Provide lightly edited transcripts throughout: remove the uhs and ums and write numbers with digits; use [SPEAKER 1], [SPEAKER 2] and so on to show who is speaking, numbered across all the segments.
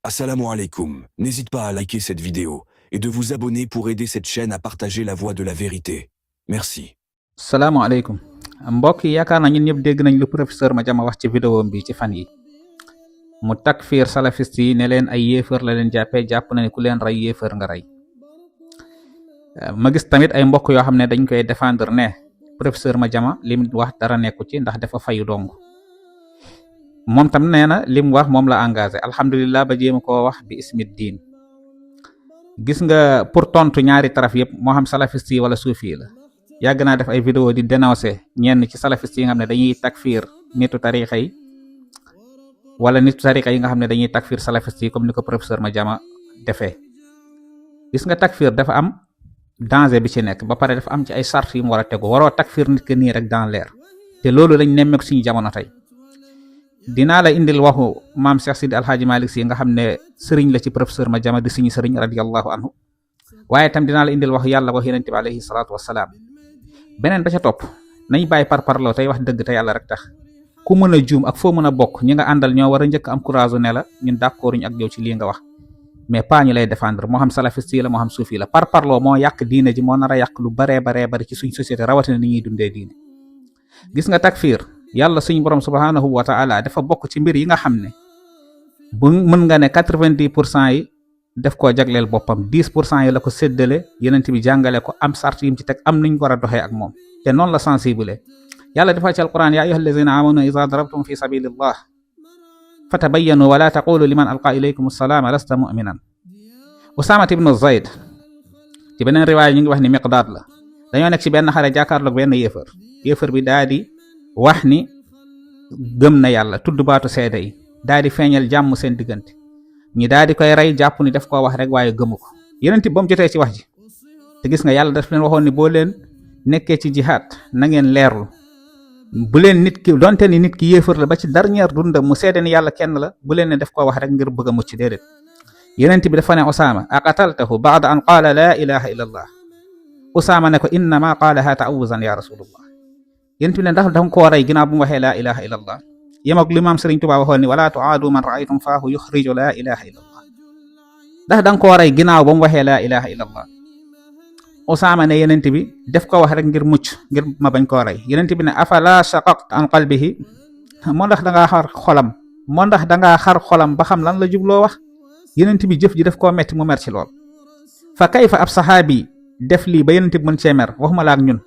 [SPEAKER 1] Assalamu alaikum. N'hésite pas à liker cette vidéo et de vous abonner pour aider cette chaîne à partager la voix de la vérité. Merci.
[SPEAKER 2] salaamaaleykum mbokk yi yaakaar na ñun ñëpp dégg nañ lu professeur Madiama wax ci vidéo bi ci fan yi mu takfiir salafiste yi ne leen ay yéefar la leen jàppee jàpp na ne ku leen rey yéefar nga rey. ma gis tamit ay mbokk yoo xam ne dañ koy défendre ne professeur Madiama lim wax dara nekku ci ndax dafa fayu dong moom tam nee na lim wax moom la engagé alhamdulilah ba jéem koo wax bi ismid diin. gis nga pour tontu ñaari taraf yëpp moo xam salafiste yi wala suufi la yàgg naa def ay vidéo di dénoncer ñenn ci salafiste yi nga xam ne dañuy takfiir nitu tarixa yi wala nitu tarixa yi nga xam ne dañuy takfiir salafiste yi comme ni ko professeur Madiama defee. gis nga takfiir dafa am danger bi ci nekk ba pare dafa am ci ay sart yu mu war a tegu waroo takfiir nit ki nii rek dans l'air te loolu lañ nemmeeku suñu jamono tey. dinaa la indil waxu maam Cheikh Sidi Alhaaji Malick Sy nga xam ne sëriñ la ci professeur Madiama di suñu sëriñ radiyallahu anhu waaye tam dinaa la indil waxu yàlla wax yonent bi alayhi salaatu wassalaam. beneen ba ca topp nañ bàyyi parparloo tey wax dëgg te yàlla rek tax ku mën a juum ak foo mën a bokk ñi nga àndal ñoo war a njëkk am courage ne la ñun d'accorduñ ak yow ci lii nga wax mais pas ñu lay défendre moo xam salafiste yi la moo xam suufi la parparloo moo yàq diine ji moo nar a yàq lu baree bari ci suñ société rawatina ni ñuy dundee diine. gis nga takfiir yàlla suñu borom subhanahu wa ta'ala dafa bokk ci mbir yi nga xam ne bu mën nga ne 90% yi def koo jagleel boppam 10% yi la ko séddale yenent bi jàngale ko am sart yim ci teg am nuñ ko war a doxee ak moom te noonu la sensible yàlla dafa ci alquran ya ayyuhal lazina amanu iza darabtum fi sabilillah fatabayyanu wa la taqulu liman alqa ilaykum assalama lasta mu'minan. Usaama ibnu Zayd ci beneen riwaaya ñu ngi wax ni Miqdaad la dañoo nekk ci benn xare jàkkaarloog benn yéefar bi daa di wax ni gëm na yàlla tudd baatu seede yi daa di feeñal jàmm seen diggante ñi daa di koy rey jàpp ni daf koo wax rek waaye gëmu ko yeneen ba mu jotee ci wax ji te gis nga yàlla daf leen waxoon ni boo leen nekkee ci jihaad na ngeen leerlu bu leen nit ki donte ni nit ki yéefar la ba ci dernière dundam mu seede ni yàlla kenn la bu leen ne daf koo wax rek ngir bëgg a mucc déedéet yeneen bi dafa ne Usaama aqataltahu ba'da an qaala laa ilaha illa allah Usaama ne ko innama qaalaha ta'awuzan ya rasulullah yéen bi ne ndax danga koo rey ginnaaw bu mu waxee laa ilaha illa allah yem ak li maam Sëriñ Tuubaa waxoon ni wala tuaadu man raaytum faahu yuxriju laa ilaha illa allah ndax danga koo rey ginnaaw ba mu waxee laa ilaha illa allah Usaama ne yenent bi def ko wax rek ngir mucc ngir ma bañ koo rey yenent bi ne afala shaqaqta an qalbihi moo ndax dangaa xar xolam ba xam lan la jubloo wax yenent bi jëf ji def koo metti mu mer ci lool fa kayfa ab saxaabi def lii ba yenent bi mën cee mer waxuma la ak ñun.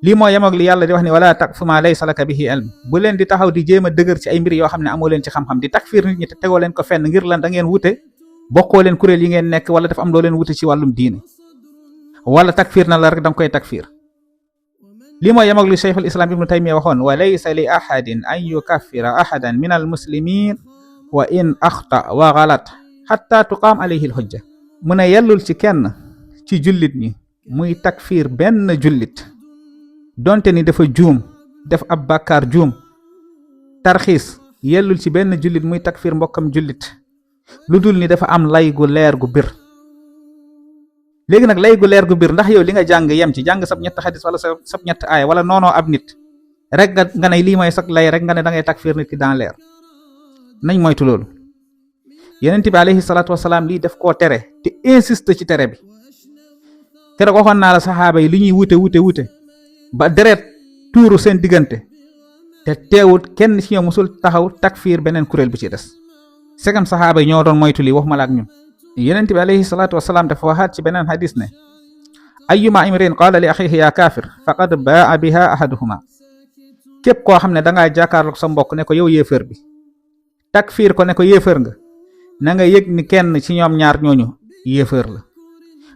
[SPEAKER 2] lii moo yemoog li yàlla di wax ni wala taqfu ma laysa laka bihi ilm bu leen di taxaw di jéem a dëgër ci ay mbir yoo xam ne amoo leen ci xam-xam di takfiir nit ñi te tegoo leen ko fenn ngir lan da ngeen wute bokkoo leen kuréel yi ngeen nekk wala dafa am loo leen wute ci wàllum diine wala takfiir na la rek danga koy takfiir. lii moo yemoog li Cheikhul Islam Ibnu Taymiya waxoon wa laysa li ahadin an yukaffira ahadan min al muslimin wa in axta wa galat hatta tuqaam alayhi al hujja mu ne yellul ci kenn ci jullit ñi muy takfiir benn jullit donte ni dafa juum def ab bàkkaar juum tarxiis yellul ci benn jullit muy takfiir mbokkam jullit lu dul ni dafa am lay gu leer gu bir. léegi nag lay gu leer gu bir ndax yow li nga jàng yem ci jàng sab ñett xadis wala sab ñett aaya wala noonoo ab nit rek nga ne lii mooy sax lay rek nga ne da ngay takfiir nit ki dans leer nañ moytu loolu. Yonent bi alayhi salaatu wasalaam lii def koo tere te insiste ci tere bi keroog waxoon naa la saxaaba yi li ñuy wute ba deret tuuru seen diggante te teewut kenn ci ñoom musul taxaw takfiir beneen kuréel bi ci des segam saxaaba yi ñoo doon moytu lii waxuma la ak ñun. Yonent bi alayhi salaatu wasalaam dafa waxaat ci beneen hadis ne ayyuma imrin qaala li axiihi yaa kaafir faqad baa biha ahaduhuma képp koo xam ne dangaa jàkkaarloog sa mbokk ne ko yow yéefar bi takfiir ko ne ko yéefar nga na nga yëg ni kenn ci ñoom ñaar ñooñu yéefar la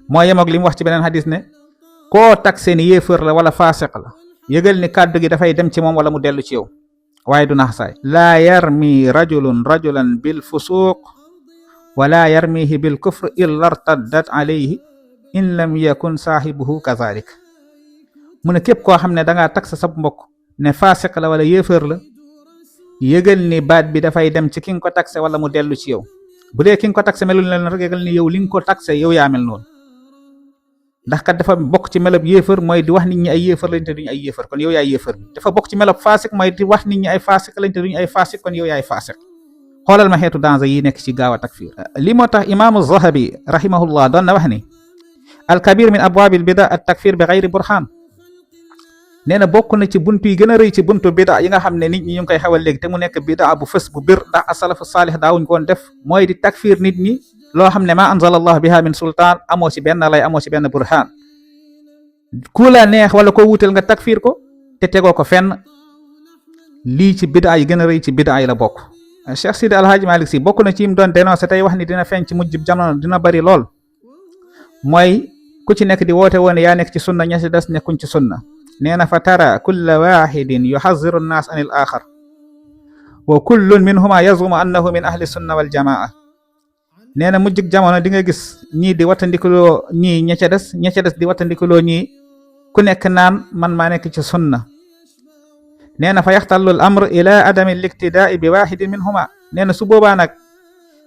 [SPEAKER 2] moo yemoog li mu wax ci beneen hadis ne koo taksee ni yéefar la wala faasiq la yëgal ni kàddu gi dafay dem ci moom wala mu dellu ci yow waaye du nax saay laa yarmi rajulun rajulan bil fusuq wala yarmihi bil kufr illa irtaddat alayhi in lam yakun saahibuhu kazalik mu ne képp koo xam ne dangaa taksa sab mbokk ne faasiq la wala yéefar la yëgal ni baat bi dafay dem ci ki nga ko takse wala mu dellu ci yow bu dee ki nga ko takse melul leen rek yëgal ni yow li nga ko takse yow yaa mel noonu ndax kat dafa bokk ci melab yéefar mooy di wax nit ñi ay yéefar lañ te duñu ay yéefar kon yow yaay yéefar bi dafa bokk ci melab faasik mooy di wax nit ñi ay faasik lañ te duñu ay faasik kon yow yaay faasik xoolal ma xeetu danger yi nekk ci gaaw a takfir. li moo tax imaamu Zahabi rahimahullah doon na wax ni alkabir min abwaabil bida at takfir bi xayri burhan. nee na bokk na ci buntu yi gën a rëy ci buntu bida yi nga xam ne nit ñi ñu ngi koy xewal léegi te mu nekk bida bu fës bu bir ndax asalafu saalih daawuñ koon def mooy di takfir nit ñi loo xam ne ma anzala allah biha min sultaan amoo ci benn lay amoo ci benn burhan. ku la neex wala ko wuutal nga takfir ko te tegoo ko fenn. lii ci bida yi gën a rëy ci bida yi la bokk. Cheikh Sidi Alhaji Malick Sy bokk na ci yim doon dénoncé tey wax ni dina feeñ ci mujj jamono dina bari lool mooy ku ci nekk di woote woon yaa nekk ci sunna ña ci des nekkuñ ci sunna. nee na fa tara kulla waxidin yuxaziru nnaas an il axar wa kullun minhuma yazumu annahu min ahli sunna wal jamaa. nee na mujjug jamono di nga gis ñii di wattandikuloo ñii ña ca des di wattandikuloo ñii ku nekk naan man maa nekk ci sunna. nee na fa yaxtallu al amr ila adami liqtidaai bi waxidin minhuma. nee na su boobaa nag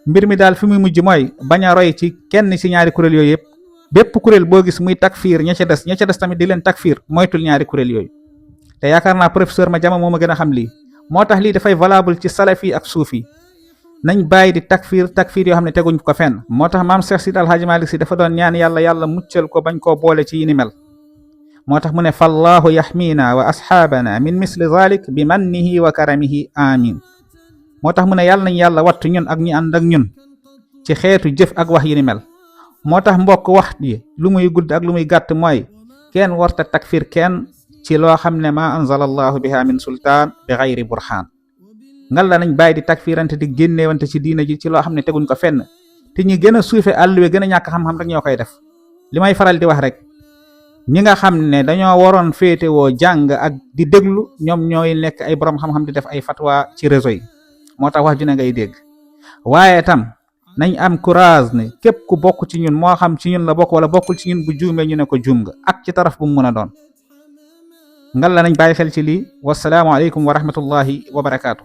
[SPEAKER 2] mbir mi daal fi muy mujj mooy bañ a roy ci kenn ci ñaari kuréel yooyu yëpp. bépp kuréel boo gis muy takfir ña ca des tamit di leen takfir moytul ñaari kuréel yooyu. te yaakaar naa professeur Madiama moo ma gën a xam lii. moo tax lii dafay valable ci salafi ak suufi. nañ bàyyi di takfir yoo xam ne teguñ ko fenn. moo tax maam Cheikh Sidi Alhaji Malick Sy dafa doon ñaan yàlla muccal ko bañ koo boole ci yi ni mel. moo tax mu ne fallahu yaxmiina wa asxaabana min misli zalik bi mannihi wa karamihi amin. moo tax mu ne yàlla nañ yàlla wattu ñun ak ñi ànd ak ñun ci xeetu jëf ak wax yi ni mel. moo tax mbokk wax yi lu muy gudd ak lu muy gàtt mooy kenn warta takfir kenn ci loo xam ne ma anzala allahu biha min sultaan bi xayri burhaan. ngal la nañ bàyyi di takfirante di génnewante ci diina ji ci loo xam ne teguñ ko fenn te ñi gën a suufe àlluwe gën a ñàkk xam-xam rek ñoo koy def. li may faral di wax rek ñi nga xam ne dañoo waroon féetewoo jàng ak di déglu ñoom ñooy nekk ay borom xam-xam di def ay fatwa ci réseau yi. moo tax wax ju ne ngay dégg. waaye tam nañ am courage ne képp ku bokk ci ñun moo xam ci ñun la bokk wala bokkul ci ñun bu juumee ñu ne ko juum nga ak ci taraf bu mu mën a doon. ngal la nañ bàyyi xel ci lii. wasalaamu aleykum wa rahmatullahi wa barakaatu.